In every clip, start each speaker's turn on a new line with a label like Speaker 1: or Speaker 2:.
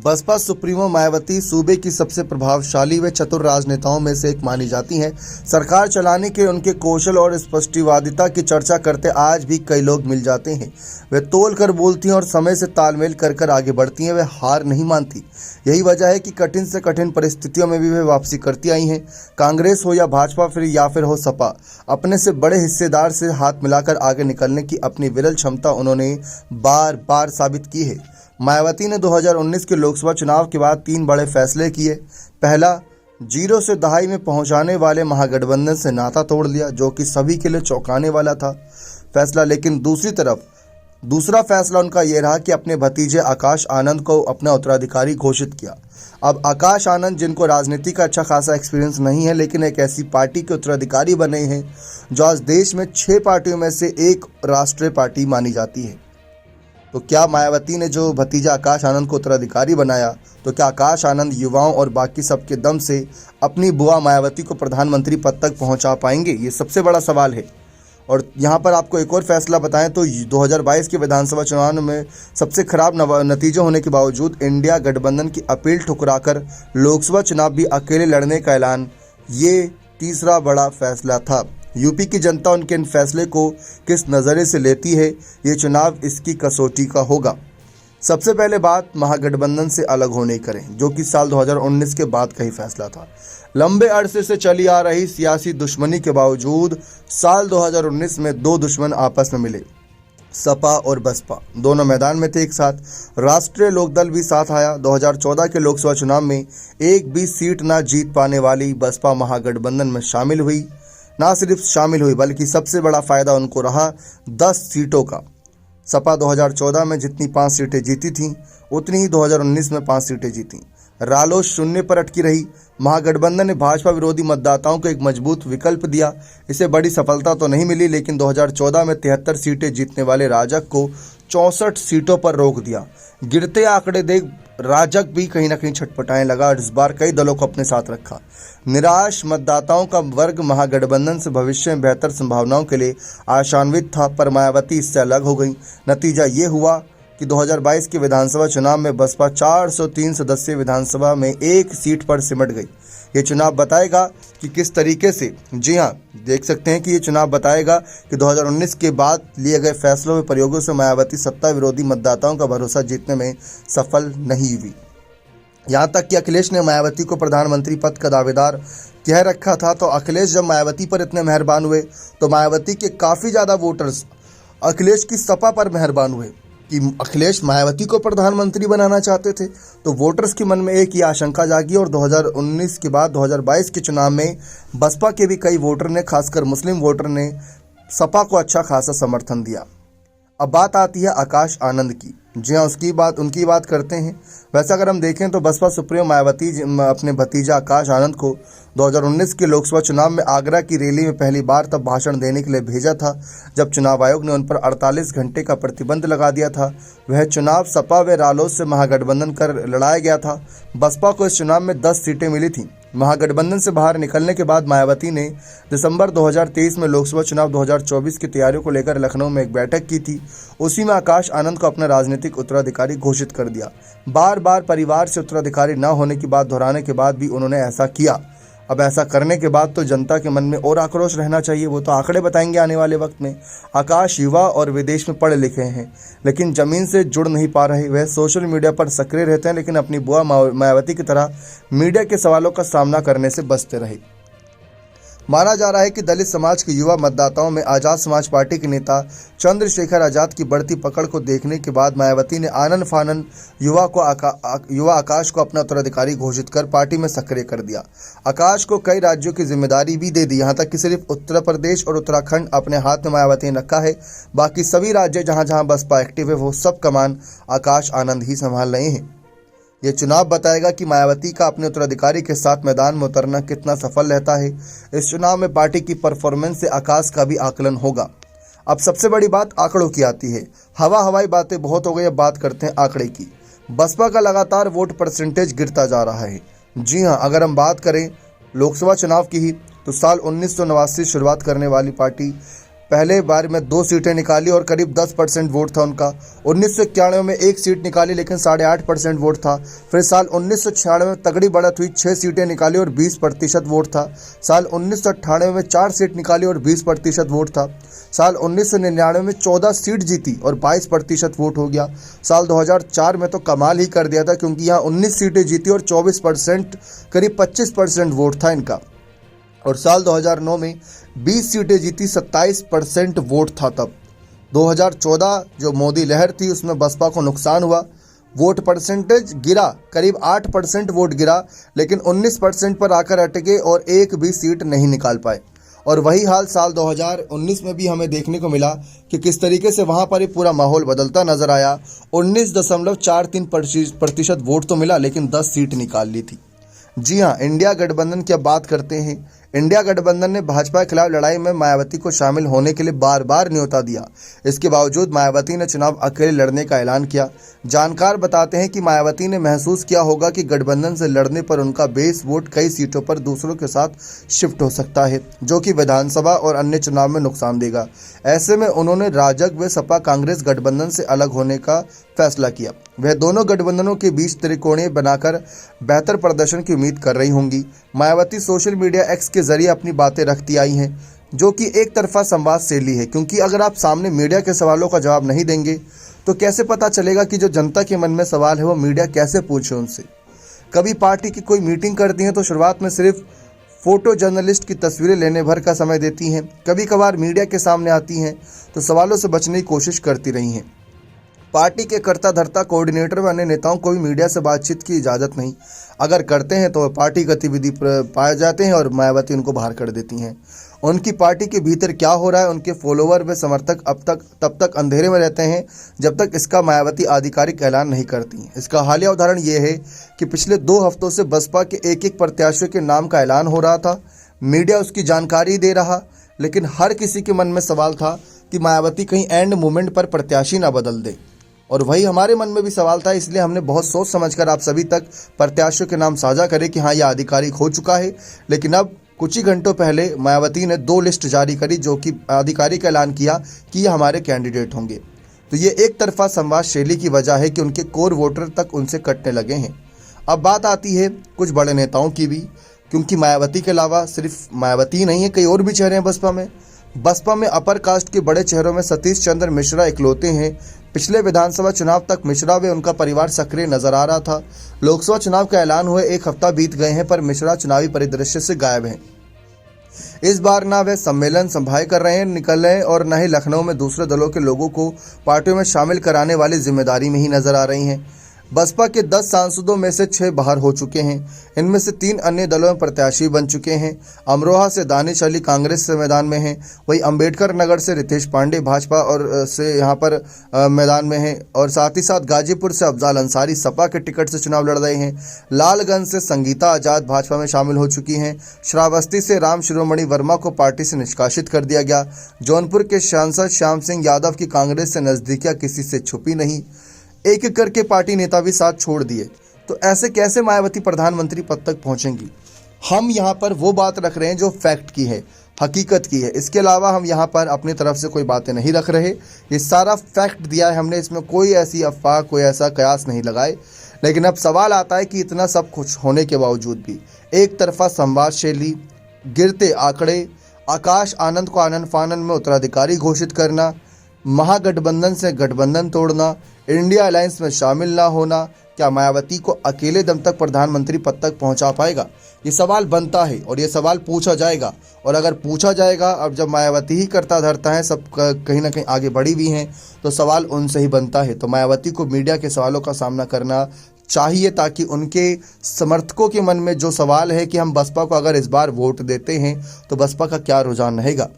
Speaker 1: Baspa supremo Mayawati सूबे की सबसे प्रभावशाली व चतुर राजनेताओं में से एक मानी जाती हैं। सरकार चलाने के उनके कौशल और स्पष्टवादिता की चर्चा करते आज भी कई लोग मिल जाते हैं। वे तोल कर बोलती हैं और समय से तालमेल कर आगे बढ़ती हैं। वे हार नहीं मानती। यही वजह है कि कठिन से कठिन परिस्थितियों में भी वे वापसी करती आई हैं। कांग्रेस हो या भाजपा फिर हो सपा, अपने से बड़े हिस्सेदार से हाथ मिलाकर आगे निकलने की अपनी विरल क्षमता उन्होंने बार बार साबित की है। मायावती ने 2019 के लोकसभा चुनाव के बाद 3 बड़े फैसले किए। पहला, 0 से दहाई में पहुंचाने वाले महागठबंधन से नाता तोड़ लिया, जो कि सभी के लिए चौंकाने वाला था फैसला। लेकिन दूसरा फैसला उनका यह रहा कि अपने भतीजे आकाश आनंद को अपना उत्तराधिकारी घोषित किया। अब आकाश आनंद, जिनको राजनीति का अच्छा खासा एक्सपीरियंस नहीं है, लेकिन एक ऐसी पार्टी के उत्तराधिकारी बने हैं जो आज देश में 6 पार्टियों में से एक राष्ट्रीय पार्टी मानी जाती है। तो क्या मायावती ने जो भतीजा आकाश आनंद को उत्तराधिकारी बनाया, तो क्या आकाश आनंद युवाओं और बाकी सबके दम से अपनी बुआ मायावती को प्रधानमंत्री पद तक पहुंचा पाएंगे? ये सबसे बड़ा सवाल है। और यहाँ पर आपको एक और फैसला बताएं तो 2022 के विधानसभा चुनाव में सबसे खराब नतीजे होने के बावजूद इंडिया गठबंधन की अपील ठुकराकर लोकसभा चुनाव भी अकेले लड़ने का ऐलान, ये तीसरा बड़ा फैसला था। यूपी की जनता उनके इन फैसले को किस नज़रिए से लेती है, ये चुनाव इसकी कसौटी का होगा। सबसे पहले बात महागठबंधन से अलग होने की करें, जो कि साल 2019 के बाद का ही फैसला था। लंबे अरसे से चली आ रही सियासी दुश्मनी के बावजूद साल 2019 में 2 दुश्मन आपस में मिले। सपा और बसपा दोनों मैदान में थे एक साथ। राष्ट्रीय लोकदल भी साथ आया। 2014 के लोकसभा चुनाव में एक भी सीट न जीत पाने वाली बसपा महागठबंधन में शामिल हुई। ना सिर्फ शामिल हुई बल्कि सबसे बड़ा फायदा उनको रहा 10 सीटों का। सपा 2014 में जितनी 5 सीटें जीती थीं, उतनी ही 2019 में 5 सीटें जीती। रालोद शून्य पर अटकी रही। महागठबंधन ने भाजपा विरोधी मतदाताओं को एक मजबूत विकल्प दिया। इसे बड़ी सफलता तो नहीं मिली, लेकिन 2014 में 73 सीटें जीतने वाले राजग को 64 सीटों पर रोक दिया। गिरते आंकड़े देख राजग भी कहीं ना कहीं छटपटाने लगा और इस बार कई दलों को अपने साथ रखा। निराश मतदाताओं का वर्ग महागठबंधन से भविष्य में बेहतर संभावनाओं के लिए आशान्वित था, पर मायावती इससे अलग हो गई। नतीजा ये हुआ कि 2022 के विधानसभा चुनाव में बसपा 403 सदस्यीय विधानसभा में 1 सीट पर सिमट गई। ये चुनाव बताएगा कि किस तरीके से, जी हाँ, देख सकते हैं कि ये चुनाव बताएगा कि 2019 के बाद लिए गए फैसलों व प्रयोगों से मायावती सत्ता विरोधी मतदाताओं का भरोसा जीतने में सफल नहीं हुई। यहाँ तक कि अखिलेश ने मायावती को प्रधानमंत्री पद का दावेदार कह रखा था। तो अखिलेश जब मायावती पर इतने मेहरबान हुए तो मायावती के काफ़ी ज़्यादा वोटर्स अखिलेश की सपा पर मेहरबान हुए कि अखिलेश मायावती को प्रधानमंत्री बनाना चाहते थे। तो वोटर्स के मन में एक ही आशंका जागी और 2019 के बाद 2022 के चुनाव में बसपा के भी कई वोटर ने, खासकर मुस्लिम वोटर ने, सपा को अच्छा खासा समर्थन दिया। अब बात आती है आकाश आनंद की। जी हाँ, उनकी बात करते हैं। वैसे अगर हम देखें तो बसपा सुप्रीमो मायावती अपने भतीजा आकाश आनंद को 2019 के लोकसभा चुनाव में आगरा की रैली में पहली बार तब भाषण देने के लिए भेजा था जब चुनाव आयोग ने उन पर 48 घंटे का प्रतिबंध लगा दिया था। वह चुनाव सपा व रालोद से महागठबंधन कर लड़ाया गया था। बसपा को इस चुनाव में 10 सीटें मिली थीं। महागठबंधन से बाहर निकलने के बाद मायावती ने दिसंबर 2023 में लोकसभा चुनाव 2024 की तैयारियों को लेकर लखनऊ में एक बैठक की थी। उसी में आकाश आनंद को अपना राजनीतिक उत्तराधिकारी घोषित कर दिया। बार बार परिवार से उत्तराधिकारी न होने की बात दोहराने के बाद भी उन्होंने ऐसा किया। अब ऐसा करने के बाद तो जनता के मन में और आक्रोश रहना चाहिए, वो तो आंकड़े बताएंगे आने वाले वक्त में। आकाश युवा और विदेश में पढ़े लिखे हैं, लेकिन ज़मीन से जुड़ नहीं पा रहे। वह सोशल मीडिया पर सक्रिय रहते हैं, लेकिन अपनी बुआ मायावती की तरह मीडिया के सवालों का सामना करने से बचते रहे। माना जा रहा है कि दलित समाज के युवा मतदाताओं में आज़ाद समाज पार्टी के नेता चंद्रशेखर आज़ाद की बढ़ती पकड़ को देखने के बाद मायावती ने आनन फानन युवा आकाश को अपना उत्तराधिकारी घोषित कर पार्टी में सक्रिय कर दिया। आकाश को कई राज्यों की जिम्मेदारी भी दे दी। यहाँ तक कि सिर्फ उत्तर प्रदेश और उत्तराखंड अपने हाथ में मायावती ने रखा है। बाकी सभी राज्य जहाँ जहाँ बसपा एक्टिव है वो सब कमान आकाश आनंद ही संभाल रहे हैं। ये चुनाव बताएगा कि मायावती का अपने उत्तराधिकारी के साथ मैदान में उतरना कितना सफल रहता है। इस चुनाव में पार्टी की परफॉर्मेंस से आकाश का भी आकलन होगा। अब सबसे बड़ी बात आंकड़ों की आती है। हवाई बातें बहुत हो गई, अब बात करते हैं आंकड़े की। बसपा का लगातार वोट परसेंटेज गिरता जा रहा है। जी हाँ, अगर हम बात करें लोकसभा चुनाव की ही तो साल 1989 शुरुआत करने वाली पार्टी पहले बार में 2 सीटें निकाली और करीब 10% वोट था उनका। 1991 में 1 सीट निकाली लेकिन 8.5% वोट था। फिर साल 1996 में तगड़ी बढ़त हुई, 6 सीटें निकाली और 20% वोट था। साल 1998 में 4 सीट निकाली और 20% वोट था। साल 1999 में 14 सीट जीती और 22% वोट हो गया। साल 2004 में तो कमाल ही कर दिया था, क्योंकि यहाँ 19 सीटें जीती और 24%, करीब 25% वोट था इनका। और साल 2009 में 20 सीटें जीती, 27% वोट था तब। 2014 जो मोदी लहर थी उसमें बसपा को नुकसान हुआ, वोट परसेंटेज गिरा, करीब 8% वोट गिरा, लेकिन 19% पर आकर अटके और एक भी सीट नहीं निकाल पाए। और वही हाल साल 2019 में भी हमें देखने को मिला कि किस तरीके से वहाँ पर ही पूरा माहौल बदलता नजर आया। 19.43% वोट तो मिला लेकिन 10 सीट निकाल ली थी। जी हाँ, इंडिया गठबंधन की अब बात करते हैं। इंडिया गठबंधन ने भाजपा के खिलाफ लड़ाई में मायावती को शामिल होने के लिए बार बार न्योता दिया। इसके बावजूद मायावती ने चुनाव अकेले लड़ने का ऐलान किया। जानकार बताते हैं कि मायावती ने महसूस किया होगा कि गठबंधन से लड़ने पर उनका बेस वोट कई सीटों पर दूसरों के साथ शिफ्ट हो सकता है, जो कि विधानसभा और अन्य चुनाव में नुकसान देगा। ऐसे में उन्होंने राजग व सपा कांग्रेस गठबंधन से अलग होने का फैसला किया। वह दोनों गठबंधनों के बीच त्रिकोणीय बनाकर बेहतर प्रदर्शन की उम्मीद कर रही होंगी। मायावती सोशल मीडिया एक्स के जरिए अपनी बातें रखती आई हैं, जो कि एक तरफा संवाद शैली है, क्योंकि अगर आप सामने मीडिया के सवालों का जवाब नहीं देंगे तो कैसे पता चलेगा कि जो जनता के मन में सवाल है वो मीडिया कैसे पूछे उनसे। कभी पार्टी की कोई मीटिंग करती हैं तो शुरुआत में सिर्फ फोटो जर्नलिस्ट की तस्वीरें लेने भर का समय देती हैं, कभी कभार मीडिया के सामने आती हैं तो सवालों से बचने की कोशिश करती रही हैं। पार्टी के कर्ता धर्ता कोऑर्डिनेटर व अन्य नेताओं को भी मीडिया से बातचीत की इजाज़त नहीं। अगर करते हैं तो वह पार्टी गतिविधि पाए जाते हैं और मायावती उनको बाहर कर देती हैं। उनकी पार्टी के भीतर क्या हो रहा है, उनके फॉलोवर व समर्थक तब तक अंधेरे में रहते हैं जब तक इसका मायावती आधिकारिक ऐलान नहीं करती। इसका हालिया उदाहरण ये है कि पिछले 2 हफ्तों से बसपा के एक प्रत्याशियों के नाम का ऐलान हो रहा था, मीडिया उसकी जानकारी दे रहा, लेकिन हर किसी के मन में सवाल था कि मायावती कहीं एंड मोमेंट पर प्रत्याशी ना बदल दे। और वही हमारे मन में भी सवाल था, इसलिए हमने बहुत सोच समझकर आप सभी तक प्रत्याशियों के नाम साझा करे कि हाँ, यह आधिकारिक हो चुका है। लेकिन अब कुछ ही घंटों पहले मायावती ने 2 लिस्ट जारी करी, जो कि आधिकारिक ऐलान किया कि ये हमारे कैंडिडेट होंगे। तो ये एक तरफा संवाद शैली की वजह है कि उनके कोर वोटर तक उनसे कटने लगे हैं। अब बात आती है कुछ बड़े नेताओं की भी, क्योंकि मायावती के अलावा सिर्फ मायावती नहीं है, कई और भी चेहरे हैं बसपा में अपर कास्ट के बड़े चेहरों में सतीश चंद्र मिश्रा इकलौते हैं। पिछले विधानसभा चुनाव तक मिश्रा व उनका परिवार सक्रिय नजर आ रहा था। लोकसभा चुनाव का ऐलान हुए 1 हफ्ता बीत गए हैं, पर मिश्रा चुनावी परिदृश्य से गायब हैं। इस बार ना वे सम्मेलन संभाए कर रहे हैं, निकल रहे हैं, और न ही लखनऊ में दूसरे दलों के लोगों को पार्टियों में शामिल कराने वाली जिम्मेदारी में ही नजर आ रही हैं। बसपा के 10 सांसदों में से 6 बाहर हो चुके हैं। इनमें से 3 अन्य दलों में प्रत्याशी बन चुके हैं। अमरोहा से दानिश अली कांग्रेस से मैदान में हैं, वहीं अंबेडकर नगर से रितेश पांडे भाजपा और से यहाँ पर मैदान में हैं, और साथ ही साथ गाजीपुर से अफजाल अंसारी सपा के टिकट से चुनाव लड़ रहे हैं। लालगंज से संगीता आजाद भाजपा में शामिल हो चुकी हैं। श्रावस्ती से राम शिरोमणि वर्मा को पार्टी से निष्कासित कर दिया गया। जौनपुर के सांसद श्याम सिंह यादव की कांग्रेस से नजदीकियां किसी से छुपी नहीं। एक एक करके पार्टी नेता भी साथ छोड़ दिए। तो ऐसे कैसे मायावती प्रधानमंत्री पद तक पहुंचेंगी? हम यहाँ पर वो बात रख रहे हैं जो फैक्ट की है, हकीकत की है। इसके अलावा हम यहाँ पर अपनी तरफ से कोई बातें नहीं रख रहे। ये सारा फैक्ट दिया है हमने, इसमें कोई ऐसी अफवाह, कोई ऐसा कयास नहीं लगाए। लेकिन अब सवाल आता है कि इतना सब कुछ होने के बावजूद भी एक तरफा संवाद शैली, गिरते आंकड़े, आकाश आनंद को आनंद फानन में उत्तराधिकारी घोषित करना, महागठबंधन से गठबंधन तोड़ना, इंडिया अलायंस में शामिल ना होना, क्या मायावती को अकेले दम तक प्रधानमंत्री पद तक पहुंचा पाएगा? ये सवाल बनता है और ये सवाल पूछा जाएगा। और अगर पूछा जाएगा, अब जब मायावती ही करता धरता है, सब कहीं ना कहीं आगे बढ़ी हुई हैं, तो सवाल उनसे ही बनता है। तो मायावती को मीडिया के सवालों का सामना करना चाहिए, ताकि उनके समर्थकों के मन में जो सवाल है कि हम बसपा को अगर इस बार वोट देते हैं तो बसपा का क्या रुझान रहेगा।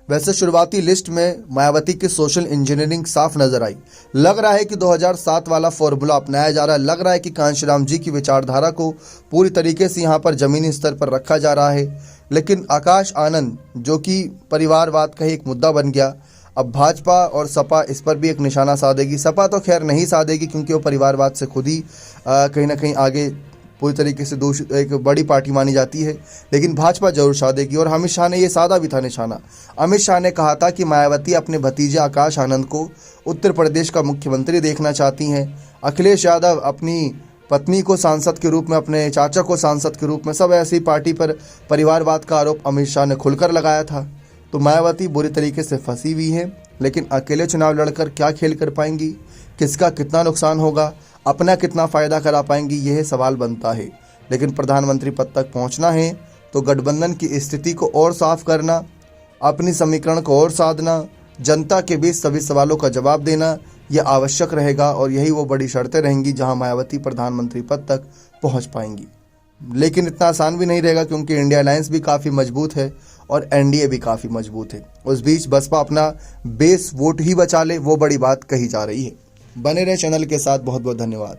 Speaker 1: वैसे शुरुआती लिस्ट में मायावती की सोशल इंजीनियरिंग साफ नजर आई। लग रहा है कि 2007 वाला फॉर्मूला अपनाया जा रहा है। लग रहा है कि कांशीराम जी की विचारधारा को पूरी तरीके से यहाँ पर जमीनी स्तर पर रखा जा रहा है। लेकिन आकाश आनंद, जो कि परिवारवाद का ही एक मुद्दा बन गया, अब भाजपा और सपा इस पर भी एक निशाना साधेगी। सपा तो खैर नहीं साधेगी, क्योंकि वो परिवारवाद से खुद ही कहीं ना कहीं आगे पूरी तरीके से दूषित एक बड़ी पार्टी मानी जाती है, लेकिन भाजपा जरूर साधेगी। और अमित शाह ने ये साधा भी था निशाना। अमित शाह ने कहा था कि मायावती अपने भतीजे आकाश आनंद को उत्तर प्रदेश का मुख्यमंत्री देखना चाहती हैं। अखिलेश यादव अपनी पत्नी को सांसद के रूप में, अपने चाचा को सांसद के रूप में, सब ऐसी पार्टी पर परिवारवाद का आरोप अमित शाह ने खुलकर लगाया था। तो मायावती बुरी तरीके से फंसी हुई है, लेकिन अकेले चुनाव लड़कर क्या खेल कर पाएंगी, किसका कितना नुकसान होगा, अपना कितना फ़ायदा करा पाएंगी, यह सवाल बनता है। लेकिन प्रधानमंत्री पद तक पहुंचना है तो गठबंधन की स्थिति को और साफ करना, अपनी समीकरण को और साधना, जनता के बीच सभी सवालों का जवाब देना, यह आवश्यक रहेगा। और यही वो बड़ी शर्तें रहेंगी जहां मायावती प्रधानमंत्री पद तक पहुंच पाएंगी। लेकिन इतना आसान भी नहीं रहेगा, क्योंकि इंडिया अलायंस भी काफ़ी मजबूत है और एनडीए भी काफ़ी मजबूत है। उस बीच बसपा अपना बेस वोट ही बचा ले, वो बड़ी बात कही जा रही है। बने रहे चैनल के साथ। बहुत बहुत धन्यवाद।